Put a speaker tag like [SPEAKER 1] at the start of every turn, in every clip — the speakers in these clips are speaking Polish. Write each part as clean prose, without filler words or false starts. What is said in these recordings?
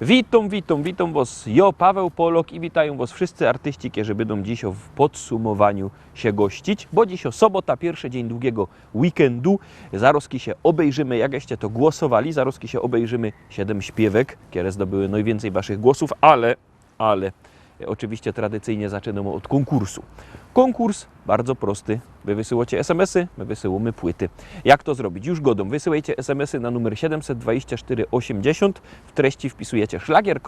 [SPEAKER 1] Witam was, ja Paweł Polok i witają was wszyscy artyści, którzy będą dziś w podsumowaniu się gościć, bo dziś sobota, pierwszy dzień długiego weekendu. Zaroski się obejrzymy, jakście to głosowali, zaroski się obejrzymy 7 śpiewek, które zdobyły najwięcej waszych głosów, ale oczywiście tradycyjnie zaczynamy od konkursu. Konkurs bardzo prosty. Wy wysyłacie SMS-y, my wysyłamy płyty. Jak to zrobić? Już godą. Wysyłajcie SMS-y na numer 72480. W treści wpisujecie szlagier.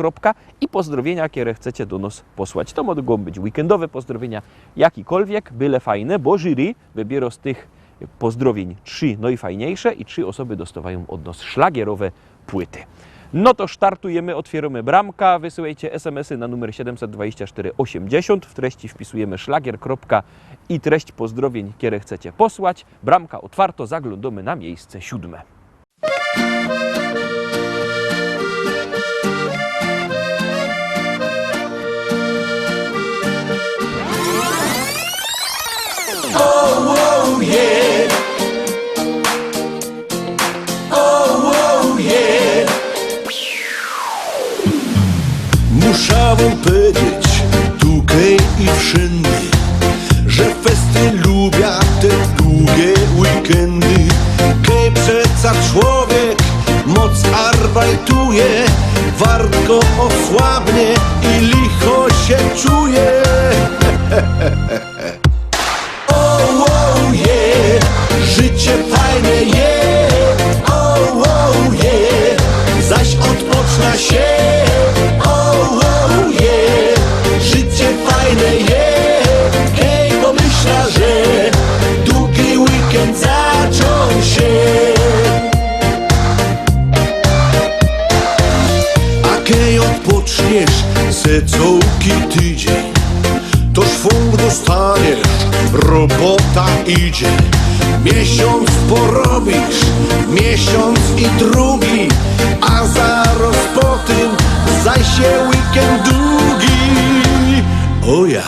[SPEAKER 1] I pozdrowienia, które chcecie do nas posłać. To mogą być weekendowe pozdrowienia, jakikolwiek, byle fajne, bo jury wybiera z tych pozdrowień 3 najfajniejsze i 3 osoby dostawają od nas szlagierowe płyty. No to startujemy, otwieramy bramka, wysyłajcie SMS-y na numer 72480, w treści wpisujemy szlagier. I treść pozdrowień, które chcecie posłać. Bramka otwarto, zaglądamy na miejsce 7.
[SPEAKER 2] Oh, yeah. Oh, yeah. Muszę wam powiedzieć, tutaj i wszędzie, że festy lubię te długie weekendy. Kej przeca człowiek moc arbajtuje, wartko osłabnie i licho się czuje. Oh, yeah, życie fajne jest. Oh, yeah, zaś odpoczna się. Oh, yeah, życie fajne jest. Hej, pomyśla, że długi weekend zaczął się. A kej odpoczniesz se całki tydzień, to szwung dostaniesz, robota idzie. Miesiąc porobisz, miesiąc i drugi, a zaraz po tym zaś się weekend długi. O ja.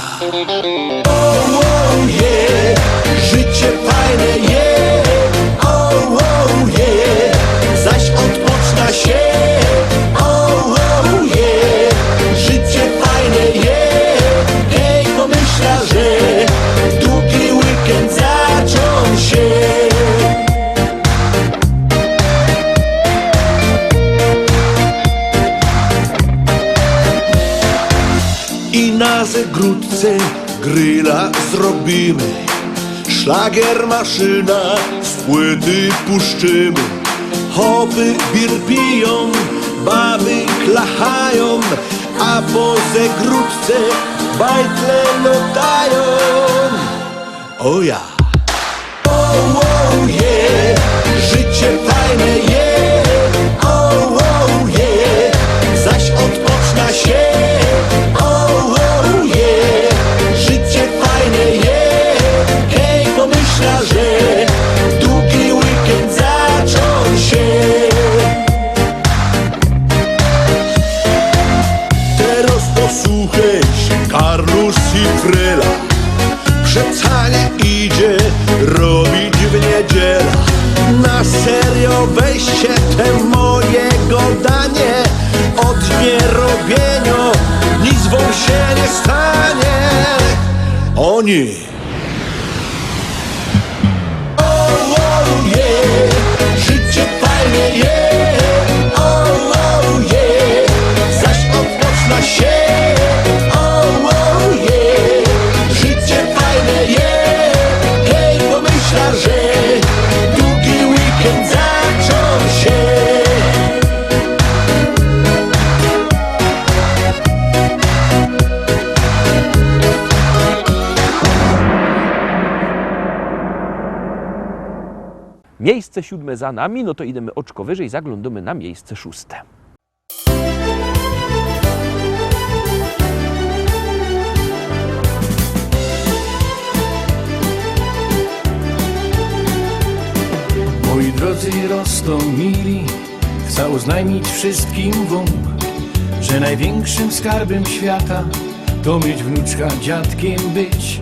[SPEAKER 2] Oh, yeah, życie fajne jest. Oh, yeah, zaś odpoczna się. Oh, yeah, życie fajne jest. Hej, pomyśla, że długi weekend zaczął się. I na zegródce gryla zrobimy, szlagier maszyna, z płyty puszczymy. Hopy bir piją, baby klachają, a po zegródce bajtle lotają. O ja. Oh, yeah, życie fajne jest. Oh, yeah, zaś odpoczna się. Oh, yeah, życie fajne jest. Hej, pomyśla, że długi weekend zaczął się. Teraz posłuchaj Carlos i Frela, przecanie idzie robić w niedzielę. Na serio weźcie te mojego danie, od nierobienia nic wam się nie stanie. Oni. Oh, yeah, życie fajne jest. Oh, yeah, zaś odpoczna się. Oh, yeah, życie fajne jest. Hej, pomyśla, że długi weekend zaczął się.
[SPEAKER 1] Miejsce 7 za nami, no to idziemy oczko wyżej, zaglądamy na miejsce 6.
[SPEAKER 3] Moi drodzy Rostomili, chcę oznajmić wszystkim wam, że największym skarbem świata to mieć wnuczka dziadkiem być.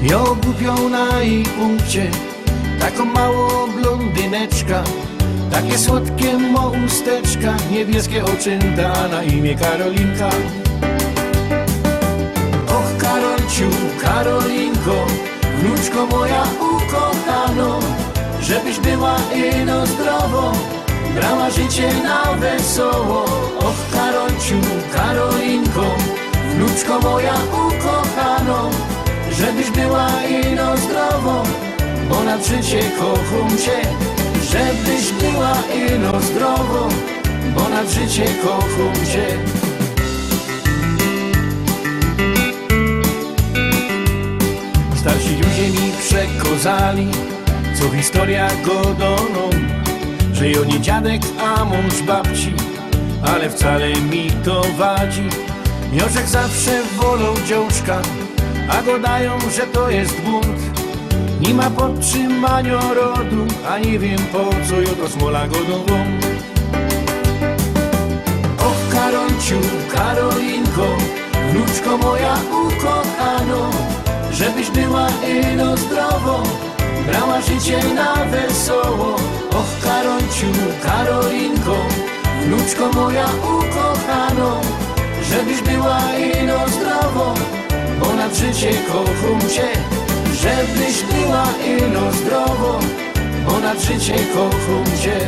[SPEAKER 3] Ja głupią na jej punkcie, taką małą blondyneczka, Takie słodkie mo usteczka, niebieskie oczynta, a na imię Karolinka. Och Karolciu, Karolinko, wnuczko moja ukochano, żebyś była ino zdrowo, brała życie na wesoło. Och Karolciu, Karolinko, wnuczko moja ukochano, żebyś była ino zdrowo, bo na życie kocham cię. Żebyś była ino zdrowo, bo na życie kocham cię. Starsi ludzie mi przekazali, co historia godoną, że jo nie dziadek, a mąż babci, ale wcale mi to wadzi. Miożek zawsze wolał dziążka, a godają, że to jest bunt. Nie ma podtrzymania rodu, a nie wiem po co jo to smola godową. Och Karolciu, Karolinko, wnuczko moja ukochano, żebyś była ino zdrowo, brała życie na wesoło. Och Karolciu, Karolinko, wnuczko moja ukochano, żebyś była ino zdrowo, bo na życie kocham cię. Żebyś była ino zdrowo, bo na życie kocham cię.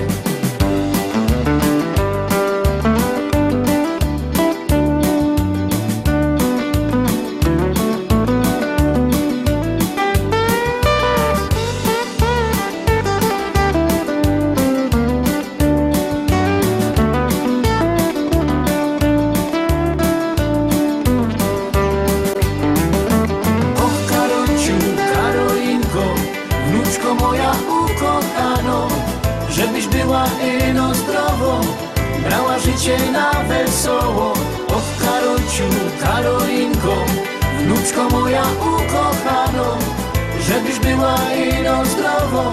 [SPEAKER 3] Żebyś była ino zdrowo, brała życie na wesoło. Och Karolciu, Karolinko, wnuczko moja ukochano, żebyś była ino zdrowo,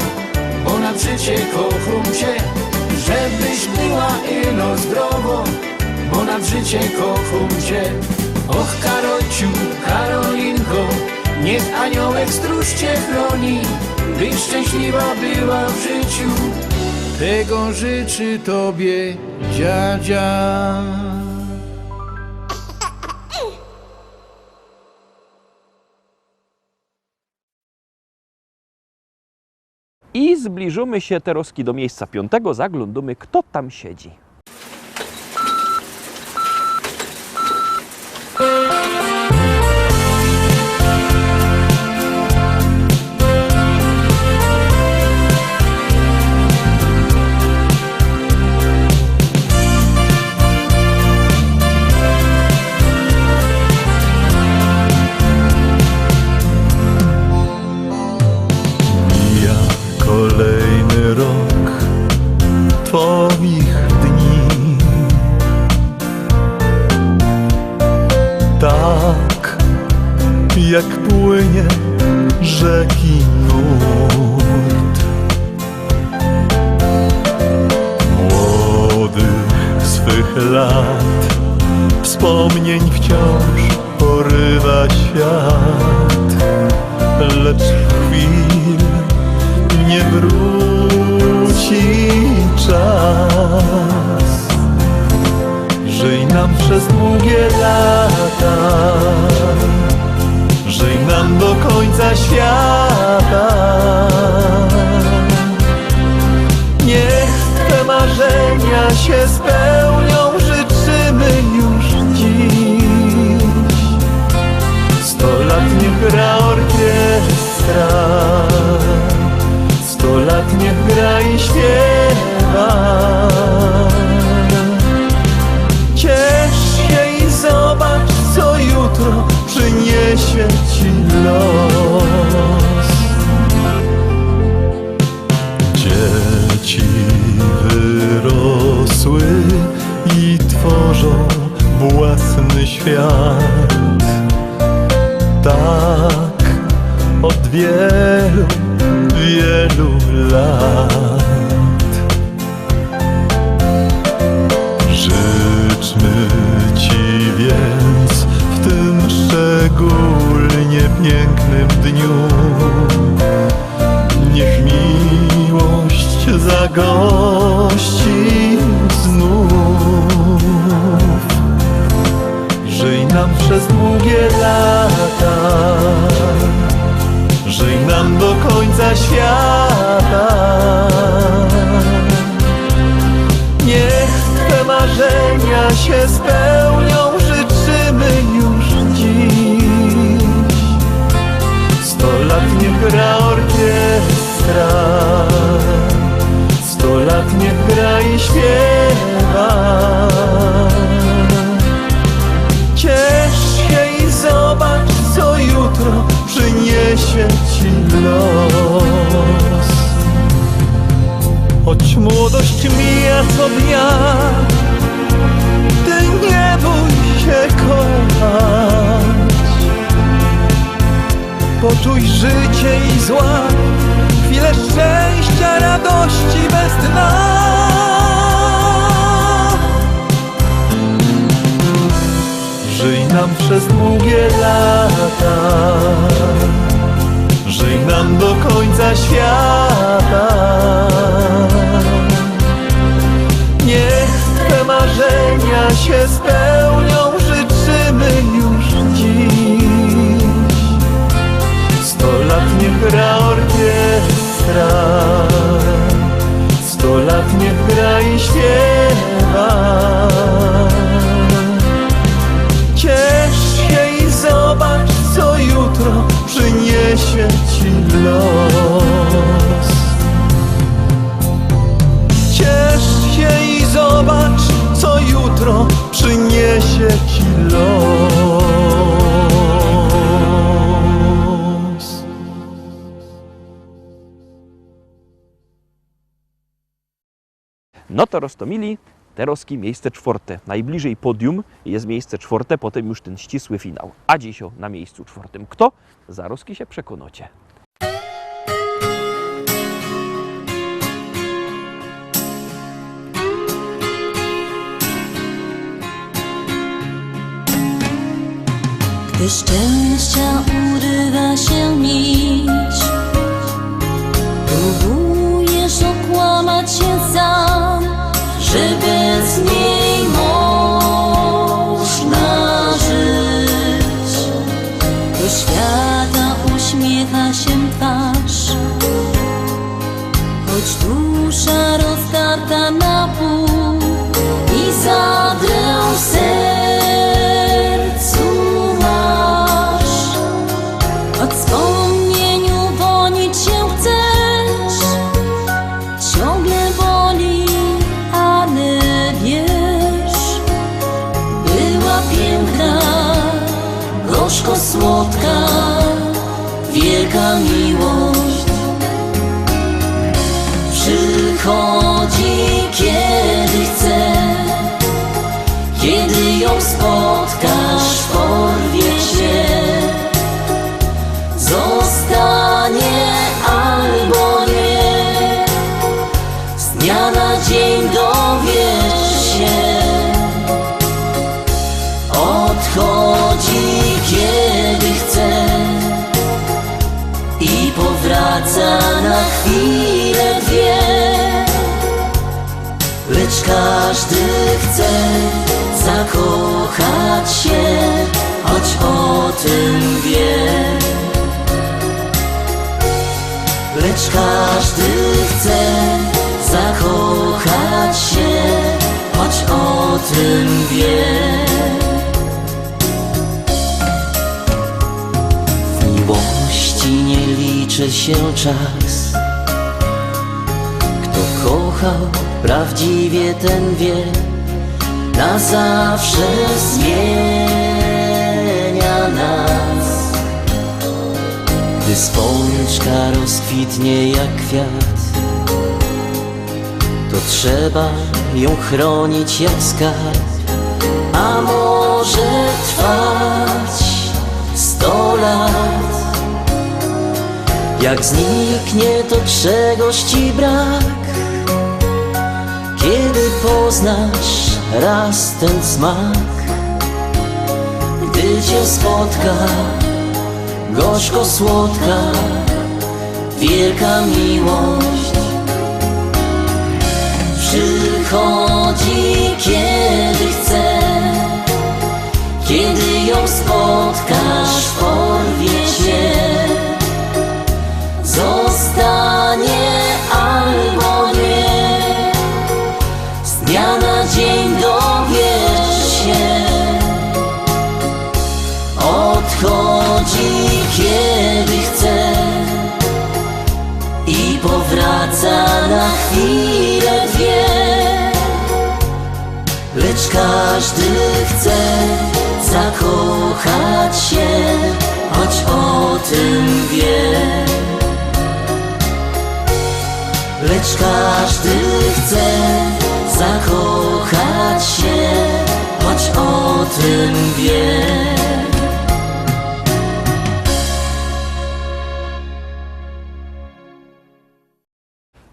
[SPEAKER 3] bo na życie kocham cię. Żebyś była ino zdrowo, bo na życie kocham cię. Och Karolciu, Karolinko, niech aniołek stróż cię chroni, byś szczęśliwa była w życiu. Tego życzy tobie dziadzia.
[SPEAKER 1] I zbliżymy się teraz do miejsca 5. Zaglądamy, kto tam siedzi.
[SPEAKER 4] Kolejny rok Twoich dni, tak jak płynie rzeki nurt. Młodych swych lat wspomnień wciąż porywa świat, lecz chwil nie wróci czas. Żyj nam przez długie lata, żyj nam do końca świata. Niech Twe marzenia się spełnią, życzymy już dziś. 100 lat niech gra orkiestra, 100 lat niech gra i śpiewa. Ciesz się i zobacz, co jutro przyniesie Ci los. Dzieci wyrosły i tworzą własny świat. Tak od wielu, wielu lat. Życzmy Ci więc w tym szczególnie pięknym dniu, niech miłość zagodzi marzenia się spełnią, życzymy już dziś. 100 lat niech gra orkiestra, 100 lat niech gra i śpiewa. Ciesz się i zobacz, co jutro przyniesie ci los. Choć młodość mija co dnia, ty nie bój się kochać. Poczuj życie i zła, chwilę szczęścia, radości bez dna. Żyj nam przez długie lata, żyj nam do końca świata. Niech Twe marzenia się spełnią, życzymy już dziś. 100 lat niech gra orkiestra, 100 lat niech gra i śpiewa. Ciesz się i zobacz, co jutro przyniesie ci los. Ciesz się i zobacz, co jutro przyniesie ci los.
[SPEAKER 1] No to Rostomili, Teroski miejsce 4. Najbliżej podium jest miejsce 4, potem już ten ścisły finał. A dziś na miejscu 4. Kto? Zaroski się przekonacie.
[SPEAKER 5] Gdy szczęścia urywa się nić, próbujesz okłamać się sam, że bez niej można żyć. Do świata uśmiecha się twarz, choć dusza rozdarta na pół i zadrę w sercu masz. Od wspomnieniu wonić się chcesz, ciągle boli, ale wiesz, była piękna, gorzko słodka, wielka miłość. Przychodzi kiedy chce, kiedy ją spotkasz, porwie się. Zostanie albo nie, z dnia na dzień dowiesz się. Odchodzi kiedy chce i powraca na chwilę dwie. Lecz każdy chce zakochać się, choć o tym wie. Lecz każdy chce zakochać się, choć o tym wie. W miłości nie liczy się czas. Kto kochał prawdziwie, ten wie, na zawsze zmienia nas. Gdy spączka rozkwitnie jak kwiat, to trzeba ją chronić jak skarb. A może trwać 100 lat. Jak zniknie, to czegoś ci brak, kiedy poznasz raz ten smak. Gdy cię spotka gorzko słodka, wielka miłość. Przychodzi kiedy chce, kiedy ją spotkasz, porwie się. Zostanie albo nie, z dnia na dzień odchodzi kiedy chce i powraca na chwilę dwie. Lecz każdy chce zakochać się, choć o tym wie. Lecz każdy chce zakochać się, choć o tym wie.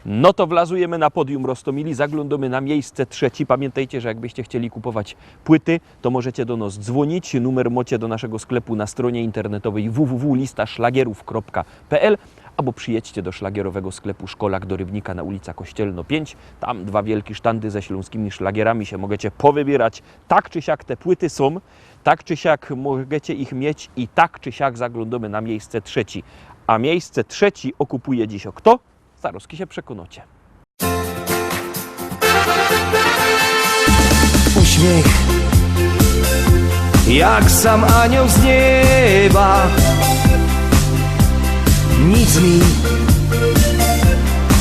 [SPEAKER 1] No to wlazujemy na podium Rostomili, zaglądamy na miejsce trzecie. Pamiętajcie, że jakbyście chcieli kupować płyty, to możecie do nas dzwonić. Numer macie do naszego sklepu na stronie internetowej www.listaszlagierów.pl albo przyjedźcie do szlagierowego sklepu Szkolak do Rybnika na ulica Kościelno 5. Tam dwa wielkie sztandy ze śląskimi szlagierami się możecie powybierać. Tak czy siak te płyty są, tak czy siak możecie ich mieć i tak czy siak zaglądamy na miejsce trzecie. A miejsce trzecie okupuje dziś kto? Zaroski się przekonacie.
[SPEAKER 3] Uśmiech jak sam anioł z nieba. Nic mi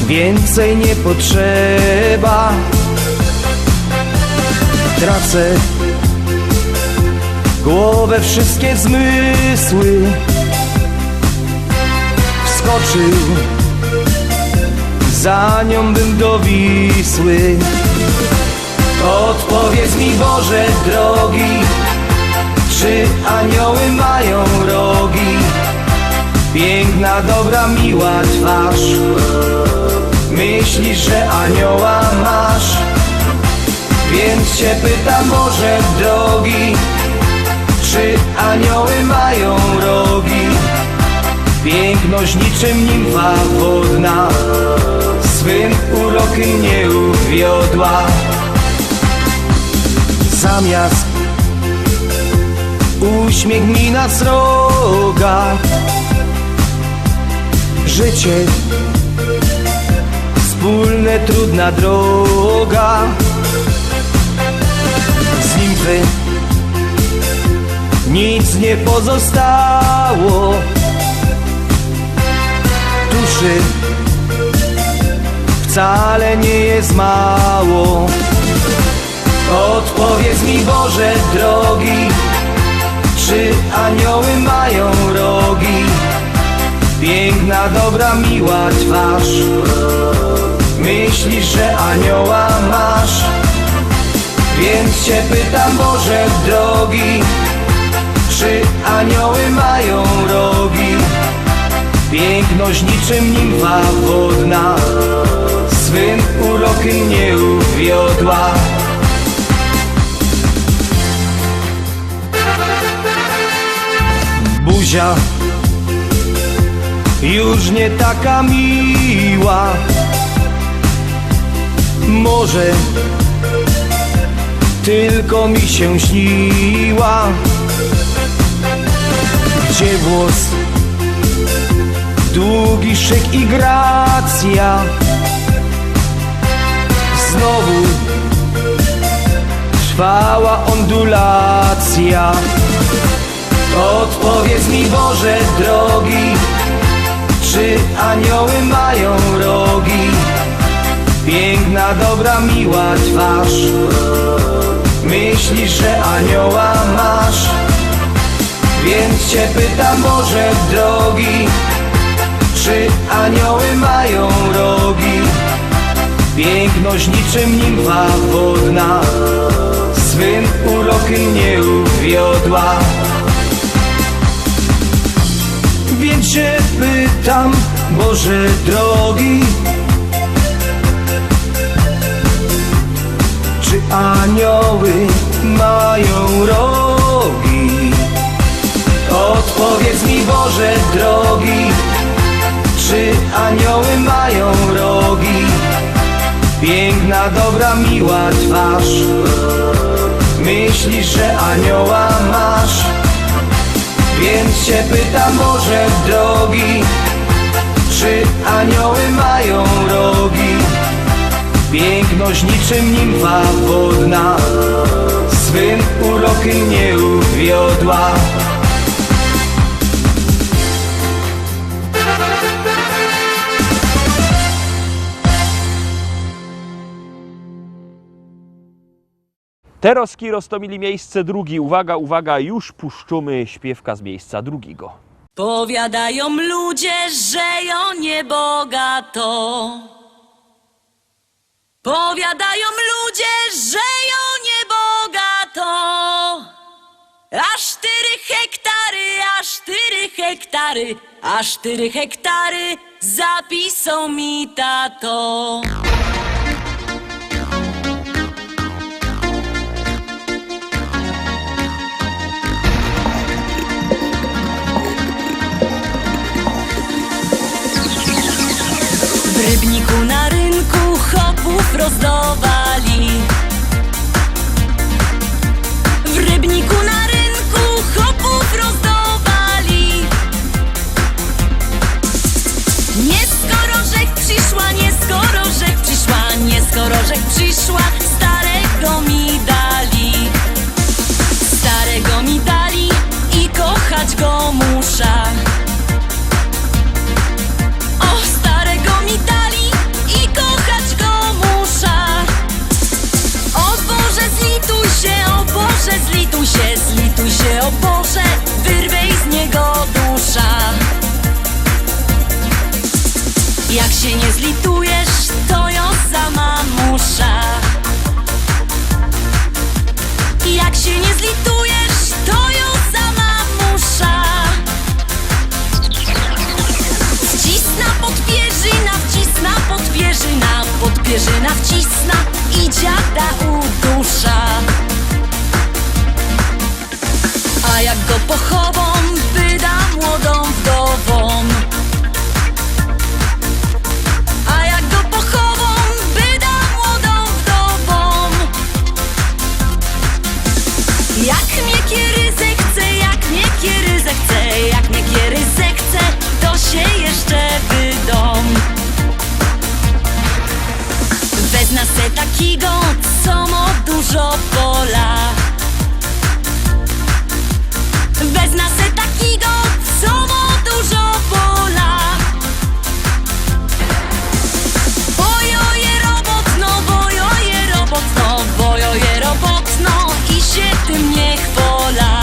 [SPEAKER 3] więcej nie potrzeba. Tracę głowę, wszystkie zmysły. Wskoczył za nią bym do Wisły. Odpowiedz mi, Boże drogi, czy anioły mają rogi? Piękna, dobra, miła twarz. Myślisz, że anioła masz? Więc cię pytam, Boże drogi, czy anioły mają rogi? Piękność niczym nimfa wodna swym urokiem nie uwiodła. Zamiast uśmiech mi na sroga, życie wspólne, trudna droga. Z nimfy nic nie pozostało. Duszy wcale nie jest mało. Odpowiedz mi, Boże drogi, czy anioły mają rogi? Piękna, dobra, miła twarz. Myślisz, że anioła masz? Więc cię pytam, Boże drogi, czy anioły mają rogi? Piękność niczym nimfa wodna swym urokiem nie uwiodła. Buzia już nie taka miła. Może tylko mi się śniła. Gdzie włos, długi szyk i gracja? Znowu trwała ondulacja. Odpowiedz mi, Boże drogi, czy anioły mają rogi? Piękna, dobra, miła twarz. Myślisz, że anioła masz? Więc cię pytam, Boże drogi, czy anioły mają rogi? Piękność niczym nimfa wodna swym urokiem nie uwiodła. Więc się pytam, Boże drogi, czy anioły mają rogi? Odpowiedz mi, Boże drogi, czy anioły mają rogi? Piękna, dobra, miła twarz. Myślisz, że anioła masz? Więc cię pytam, Boże drogi, czy anioły mają rogi? Piękność niczym nimfa wodna swym urokiem nie uwiodła.
[SPEAKER 1] Teroski roztomili miejsce drugie. Uwaga, uwaga, już puszczamy śpiewka z miejsca drugiego.
[SPEAKER 6] Powiadają ludzie, że ją niebogato. Powiadają ludzie, że ją niebogato. Aż 4 hektary, aż 4 hektary, aż 4 hektary zapisał mi tato. W Rybniku na rynku chopów rozdawali. W Rybniku na rynku chopów rozdawali. Nie skoro rzek przyszła, nie skoro rzek przyszła, nie skoro rzek przyszła, starego mi dali. Starego mi dali i kochać go muszę. Zlituj się, o Boże, wyrwej z niego dusza. Jak się nie zlitujesz, to ją sama muszę. Jak się nie zlitujesz, to ją sama muszę. Wcisna podpierzyna, wcisna podpierzyna, podpierzyna wcisna i dziada udusza. A jak go pochową, wyda młodą wdową. A jak go pochową, wyda młodą wdową. Jak mnie kieryzę chce, jak mnie kieryzę chce, jak mnie kieryzę chce, to się jeszcze wydom. Wezna se takiego, co ma dużo pola. Wezna se takiego, co ma dużo pola. Bojoje robotno, bojoje robotno, bojoje robotno i się tym nie chwola.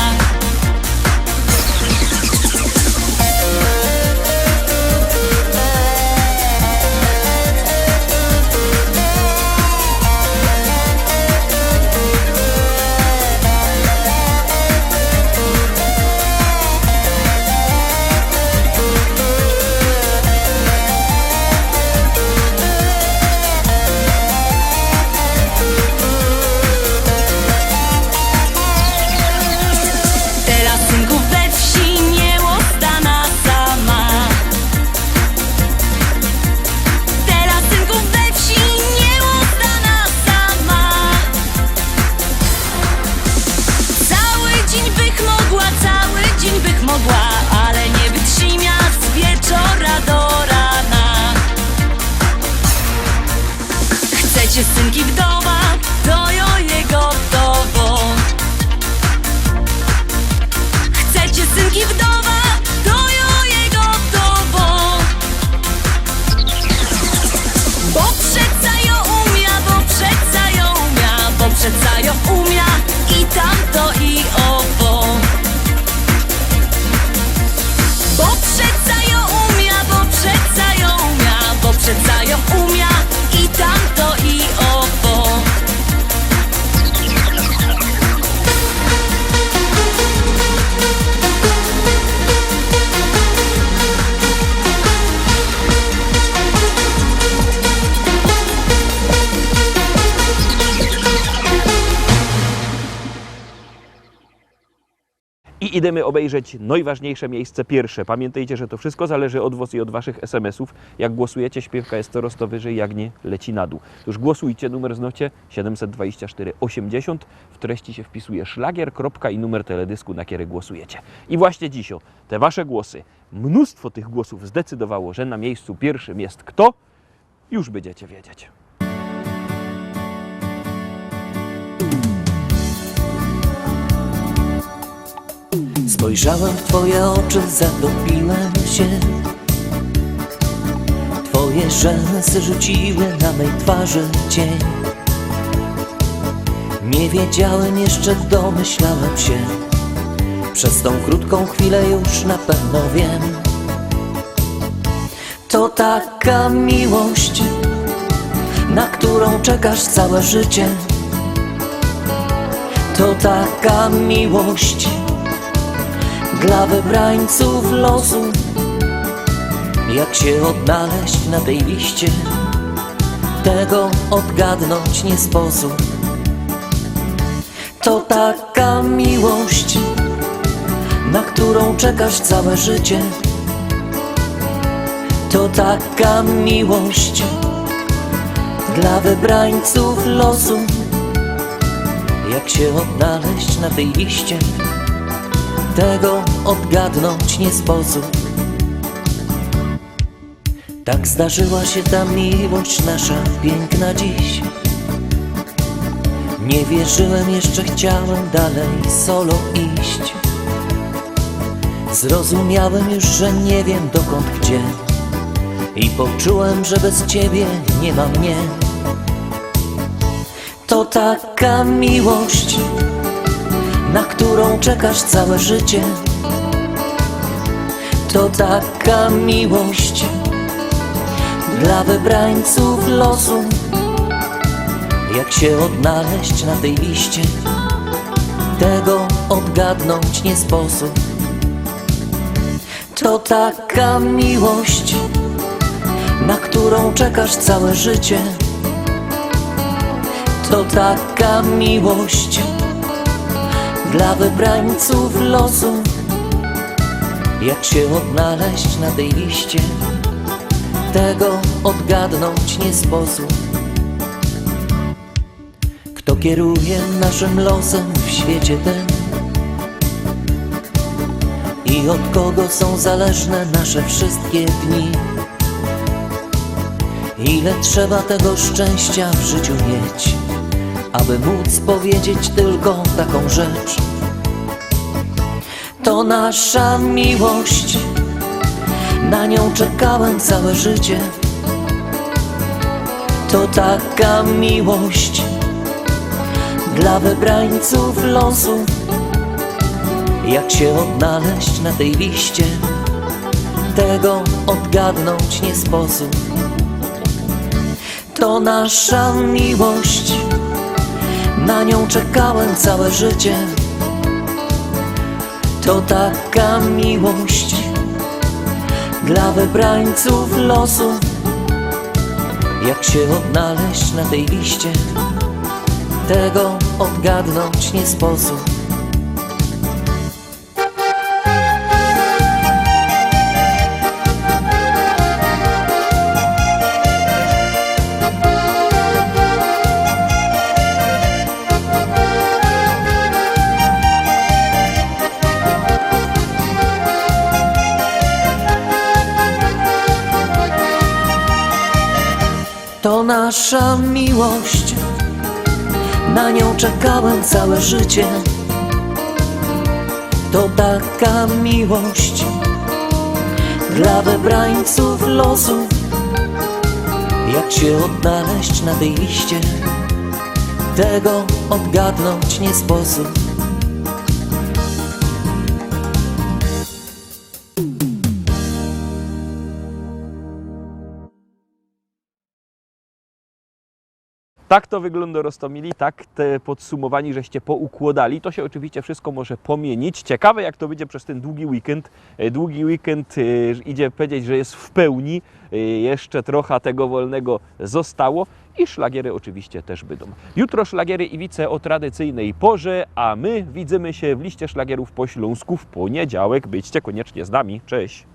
[SPEAKER 6] Ale nie wytrzyma z wieczora do rana. Chcecie synki wdowa, to jo jego wdową. Chcecie synki wdowa, to jo jego wdową. Bo przeca ją umia, bo przeca ją umia, bo przeca ją umia i tamto i owo. Bo przeca ją umia, bo przeca ją umia, bo przeca ją umia i tamto i owo.
[SPEAKER 1] I idziemy obejrzeć najważniejsze miejsce pierwsze. Pamiętajcie, że to wszystko zależy od was i od waszych SMS-ów. Jak głosujecie, śpiewka jest coraz to wyżej, jak nie, leci na dół. Już głosujcie, numer znocie 724 80. W treści się wpisuje szlagier, kropka i numer teledysku, na który głosujecie. I właśnie dziś te wasze głosy, mnóstwo tych głosów zdecydowało, że na miejscu pierwszym jest kto? Już będziecie wiedzieć.
[SPEAKER 5] Spojrzałem w twoje oczy, zatopiłem się. Twoje rzęsy rzuciły na mej twarzy cień. Nie wiedziałem jeszcze, domyślałem się. Przez tą krótką chwilę już na pewno wiem. To taka miłość, na którą czekasz całe życie. To taka miłość dla wybrańców losu. Jak się odnaleźć na tej liście, tego odgadnąć nie sposób. To taka miłość, na którą czekasz całe życie. To taka miłość dla wybrańców losu. Jak się odnaleźć na tej liście, tego odgadnąć nie sposób. Tak zdarzyła się ta miłość nasza piękna dziś. Nie wierzyłem jeszcze, chciałem dalej solo iść. Zrozumiałem już, że nie wiem dokąd, gdzie, i poczułem, że bez ciebie nie ma mnie. To taka miłość, na którą czekasz całe życie. To taka miłość dla wybrańców losu. Jak się odnaleźć na tej liście, tego odgadnąć nie sposób. To taka miłość, na którą czekasz całe życie. To taka miłość dla wybrańców losu. Jak się odnaleźć na tej liście, tego odgadnąć nie sposób. Kto kieruje naszym losem w świecie tym i od kogo są zależne nasze wszystkie dni? Ile trzeba tego szczęścia w życiu mieć, aby móc powiedzieć tylko taką rzecz? To nasza miłość, na nią czekałem całe życie. To taka miłość dla wybrańców losu. Jak się odnaleźć na tej liście, tego odgadnąć nie sposób. To nasza miłość, na nią czekałem całe życie. To taka miłość dla wybrańców losu. Jak się odnaleźć na tej liście, tego odgadnąć nie sposób. To nasza miłość, na nią czekałem całe życie. To taka miłość dla wybrańców losu. Jak się odnaleźć na tej liście, tego odgadnąć nie sposób.
[SPEAKER 1] Tak to wygląda, Roztomili, tak te podsumowani żeście poukładali. To się oczywiście wszystko może pomienić. Ciekawe, jak to będzie przez ten długi weekend. Długi weekend idzie powiedzieć, że jest w pełni. Jeszcze trochę tego wolnego zostało i szlagiery oczywiście też będą. Jutro szlagiery Iwice o tradycyjnej porze, a my widzimy się w liście szlagierów po śląsku w poniedziałek. Byćcie koniecznie z nami. Cześć!